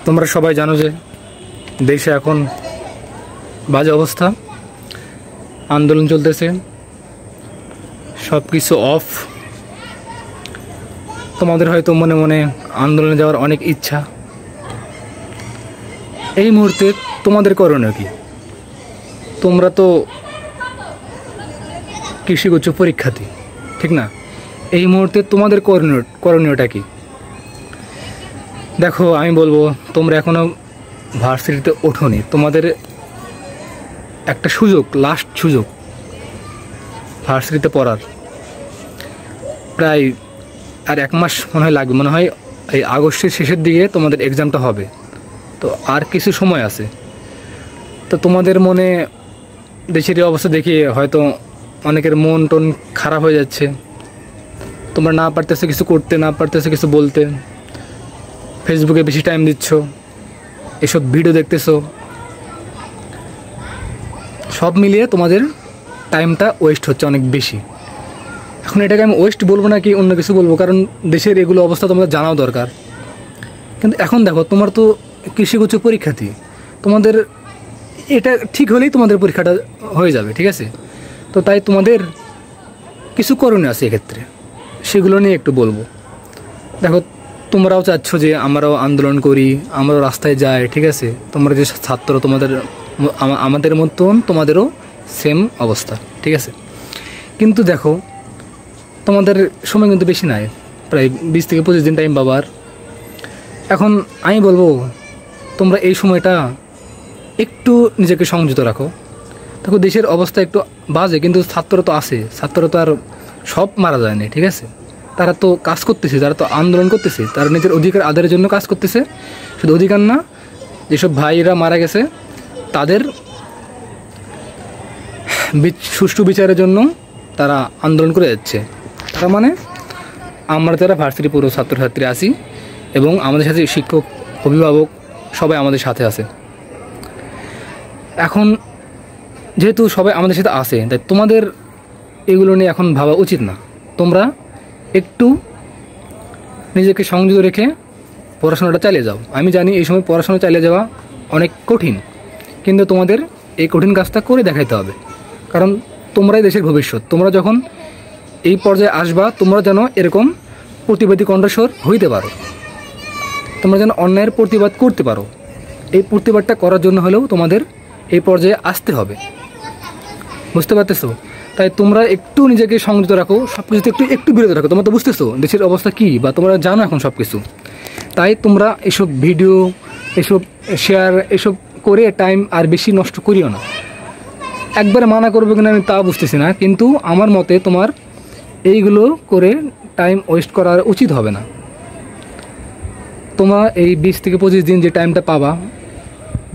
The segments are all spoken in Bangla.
তোমরা সবাই জানো যে দেশে এখন বাজে অবস্থা, আন্দোলন চলতেছে, সব কিছু অফ। তোমাদের হয়তো মনে মনে আন্দোলনে যাওয়ার অনেক ইচ্ছা। এই মুহূর্তে তোমাদের করণীয় কি? তোমরা তো কৃষি উচ্চ পরীক্ষার্থী, ঠিক না? এই মুহূর্তে তোমাদের করণীয়টা কি? দেখো, আমি বলবো তোমরা এখনও ভার্সিটিতে ওঠোনি। তোমাদের একটা সুযোগ, লাস্ট সুযোগ ভার্সিটিতে পড়ার। প্রায় আর 1 মাস মনে হয় লাগবে, মনে হয় এই আগস্টের শেষের দিকে তোমাদের এক্সামটা হবে। তো আর কিছু সময় আছে। তো তোমাদের মনে দেশের এই অবস্থা দেখে হয়তো অনেকের মন টন খারাপ হয়ে যাচ্ছে। তোমরা না পারতেছো কিছু করতে, না পারতেছো কিছু বলতে, ফেসবুকে বেশি টাইম দিচ্ছ, এসব ভিডিও দেখতেছো, সব মিলিয়ে তোমাদের টাইমটা ওয়েস্ট হচ্ছে অনেক বেশি। এখন এটাকে আমি ওয়েস্ট বলবো না কি অন্য কিছু বলবো, কারণ দেশের এগুলো অবস্থা তোমাদের জানাও দরকার। কিন্তু এখন দেখো, তোমার তো কৃষিগুচ্ছ পরীক্ষার্থী, তোমাদের এটা ঠিক হলেই তোমাদের পরীক্ষাটা হয়ে যাবে, ঠিক আছে? তো তাই তোমাদের কিছু করণীয় আছে এক্ষেত্রে, সেগুলো নিয়ে একটু বলবো। দেখো, তোমরাও চাচ্ছ যে আমরাও আন্দোলন করি, আমরাও রাস্তায় যাই, ঠিক আছে? তোমরা যে ছাত্র, তোমাদের আমাদের মতন তোমাদেরও সেম অবস্থা, ঠিক আছে? কিন্তু দেখো, তোমাদের সময় কিন্তু বেশি নাই, প্রায় 20 থেকে 25 দিন টাইম পাবার। এখন আমি বলবো তোমরা এই সময়টা একটু নিজেকে সংযত রাখো। দেখো, দেশের অবস্থা একটু বাজে, কিন্তু ছাত্ররা তো আছে, ছাত্ররা তো আর সব মারা যায়নি, ঠিক আছে? তারা তো কাজ করতেছে, তারা তো আন্দোলন করতেছে, তারা নিজের অধিকার আদায়ের জন্য কাজ করতেছে। শুধু অধিকার না, যেসব ভাইরা মারা গেছে তাদের সুষ্ঠু বিচারের জন্য তারা আন্দোলন করে যাচ্ছে। তার মানে আমরা যারা ভার্সিটি পুরো ছাত্রছাত্রী আছি এবং আমাদের সাথে শিক্ষক, অভিভাবক সবাই আমাদের সাথে আছে। এখন যেহেতু সবাই আমাদের সাথে আছে, তাই তোমাদের এগুলো নিয়ে এখন ভাবা উচিত না। তোমরা একটু নিজেকে সংযত রেখে পড়াশোনাটা চালিয়ে যাও। আমি জানি এই সময় পড়াশোনা চালিয়ে যাওয়া অনেক কঠিন, কিন্তু তোমাদের এই কঠিন কাজটা করে দেখাইতে হবে, কারণ তোমরাই দেশের ভবিষ্যৎ। তোমরা যখন এই পর্যায়ে আসবা, তোমরা যেন এরকম প্রতিবাদী কণ্ঠস্বর হইতে পারো, তোমরা যেন অন্যায়ের প্রতিবাদ করতে পারো। এই প্রতিবাদটা করার জন্য হলেও তোমাদের এই পর্যায়ে আসতে হবে, বুঝতে পারতেছো? তাই তোমরা একটু নিজেকে সংযত রাখো, সব কিছুতে একটু বিরত রাখো। তোমরা তো বুঝতেছো দেশের অবস্থা কী, বা তোমরা জানো এখন সব কিছু। তাই তোমরা এসব ভিডিও, এসব শেয়ার, এসব করে টাইম আর বেশি নষ্ট করিও না। একবারে মানা করবে কিনা আমি তা বুঝতেছি না, কিন্তু আমার মতে তোমার এইগুলো করে টাইম ওয়েস্ট করার উচিত হবে না। তোমরা এই 20 থেকে 25 দিন যে টাইমটা পাবা,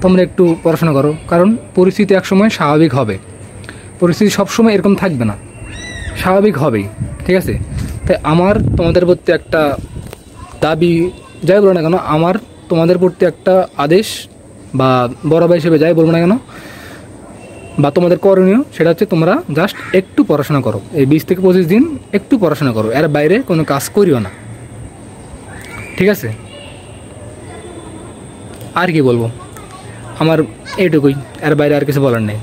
তোমরা একটু পড়াশোনা করো, কারণ পরিস্থিতি একসময় স্বাভাবিক হবে। পরিস্থিতি সবসময় এরকম থাকবে না, স্বাভাবিক হবেই, ঠিক আছে? তাই আমার তোমাদের প্রতি একটা দাবি, যাই বলো না কেন, আমার তোমাদের প্রতি একটা আদেশ বা বড় ভাই হিসেবে যাই বলবো না কেন, বা তোমাদের করণীয়, সেটা হচ্ছে তোমরা জাস্ট একটু পড়াশোনা করো। এই 20 থেকে 25 দিন একটু পড়াশোনা করো, এর বাইরে কোনো কাজ করিও না, ঠিক আছে? আর কি বলবো, আমার এইটুকুই, এর বাইরে আর কিছু বলার নেই।